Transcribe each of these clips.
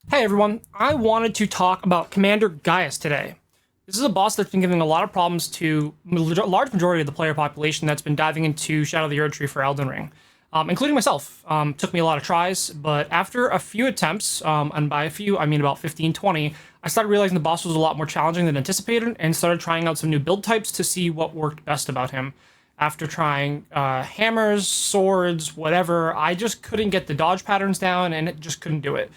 Hey everyone, I wanted to talk about Commander Gaius today. This is a boss that's been giving a lot of problems to a large majority of the player population that's been diving into Shadow of the Erdtree for Elden Ring, including myself. Took me a lot of tries, but after a few attempts, and by a few I mean about 15, 20, I started realizing the boss was a lot more challenging than anticipated and started trying out some new build types to see what worked best about him. After trying hammers, swords, whatever, I just couldn't get the dodge patterns down and it just couldn't do it.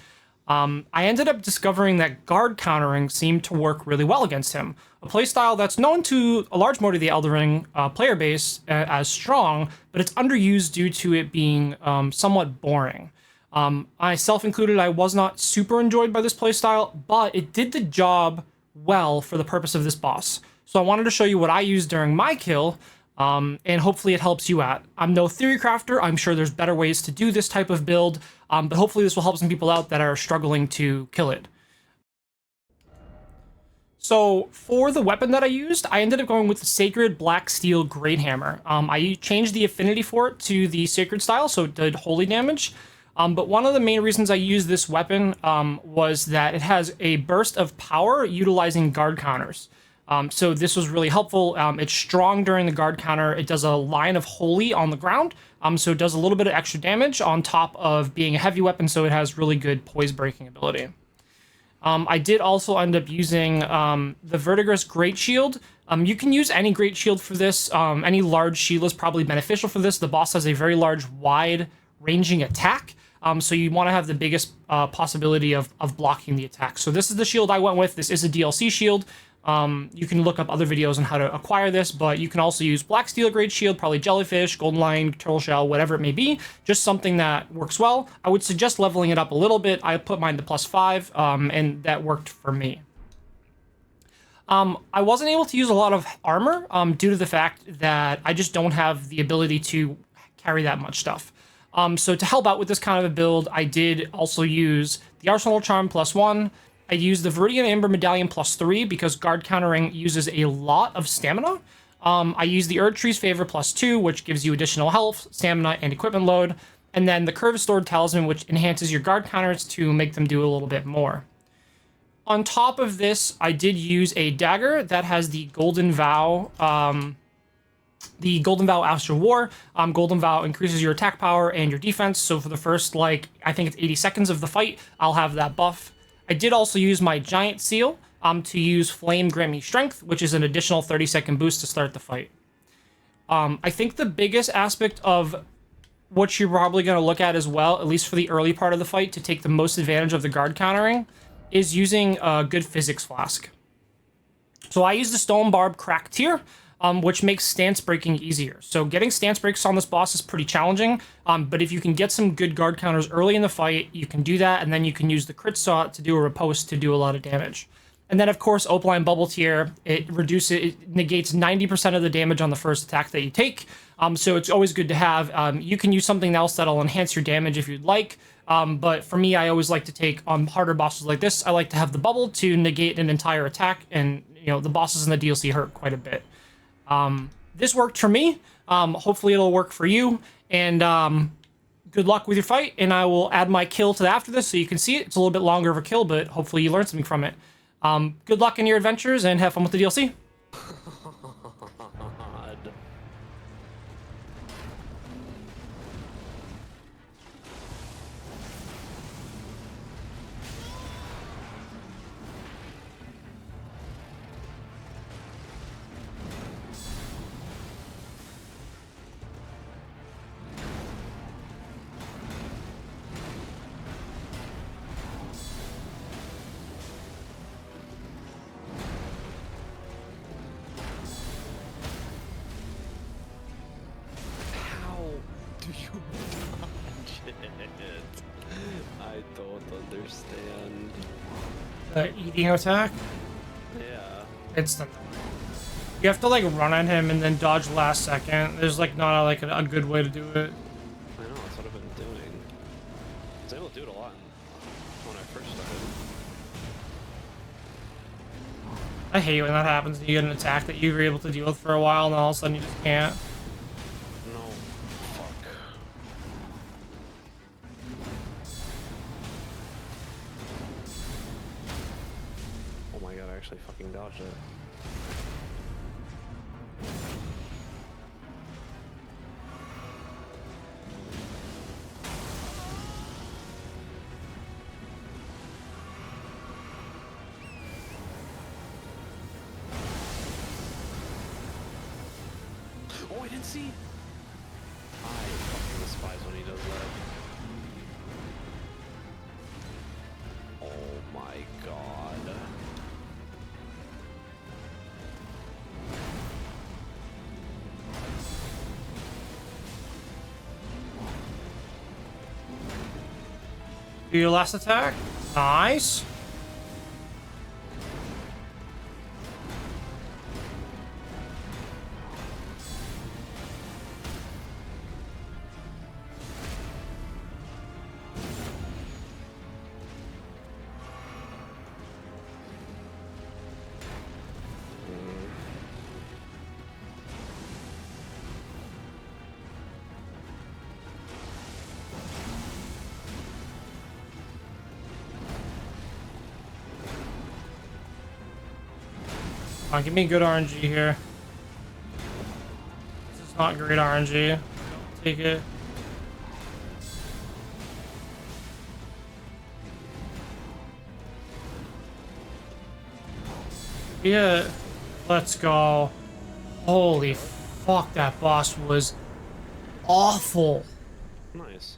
I ended up discovering that guard countering seemed to work really well against him, a playstyle that's known to a large majority of the Elden Ring player base as strong, but it's underused due to it being somewhat boring. Myself included, I was not super enjoyed by this playstyle, but it did the job well for the purpose of this boss. So I wanted to show you what I used during my kill, and hopefully it helps you out. I'm no theory crafter. I'm sure there's better ways to do this type of build, but hopefully this will help some people out that are struggling to kill it. So for the weapon that I used, I ended up going with the Sacred Black Steel Great Hammer. I changed the affinity for it to the Sacred style, so it did holy damage. But one of the main reasons I used this weapon was that it has a burst of power utilizing guard counters. So this was really helpful. It's strong during the guard counter. It does a line of holy on the ground. So it does a little bit of extra damage on top of being a heavy weapon, so it has really good poise breaking ability. I did also end up using the Verdigris Great Shield. You can use any Great Shield for this. Any large shield is probably beneficial for this. The boss has a very large, wide ranging attack. So you want to have the biggest possibility of blocking the attack. So this is the shield I went with. This is a DLC shield. You can look up other videos on how to acquire this, but you can also use Black Steel Great Shield, probably Jellyfish, Golden Lion, Turtle Shell, whatever it may be. Just something that works well. I would suggest leveling it up a little bit. I put mine to +5, and that worked for me. I wasn't able to use a lot of armor due to the fact that I just don't have the ability to carry that much stuff. So to help out with this kind of a build, I did also use the Arsenal Charm +1. I used the Viridian Amber Medallion +3 because guard countering uses a lot of stamina. I used the Erdtree's Favor +2, which gives you additional health, stamina, and equipment load. And then the Curved Sword Talisman, which enhances your guard counters to make them do a little bit more. On top of this, I did use a dagger that has the Golden Vow, Astral War. Golden Vow increases your attack power and your defense. So for the first, I think it's 80 seconds of the fight, I'll have that buff. I did also use my Giant Seal to use Flame Grant Me Strength, which is an additional 30-second boost to start the fight. I think the biggest aspect of what you're probably going to look at as well, at least for the early part of the fight, to take the most advantage of the guard countering, is using a good physics flask. So I use the Stone Barb Crack Tier, which makes stance breaking easier. So getting stance breaks on this boss is pretty challenging, but if you can get some good guard counters early in the fight, you can do that, and then you can use the crit saw to do a riposte to do a lot of damage. And then, of course, Opaline Bubble Tier, it negates 90% of the damage on the first attack that you take, so it's always good to have. You can use something else that'll enhance your damage if you'd like, but for me, I always like to take, on harder bosses like this, I like to have the bubble to negate an entire attack, and, the bosses in the DLC hurt quite a bit. This worked for me. Hopefully it'll work for you, and good luck with your fight, and I will add my kill to after this so you can see it. It's a little bit longer of a kill, but hopefully you learned something from it. Good luck in your adventures, and have fun with the DLC. Do you dodge it? I don't understand. The eating attack? Yeah. It's the... You have to, run at him and then dodge last second. There's, not, a good way to do it. I know, that's what I've been doing. I was able to do it a lot when I first started. I hate when that happens. You get an attack that you were able to deal with for a while, and all of a sudden you just can't. No. Fuck. god, I actually fucking dodged it. Oh, I didn't see! I fucking despise when he does that. Oh my god. Do your last attack. Nice. Come on, give me good RNG here. This is not great RNG. Don't take it. Yeah, let's go. Holy fuck, that boss was awful. Nice.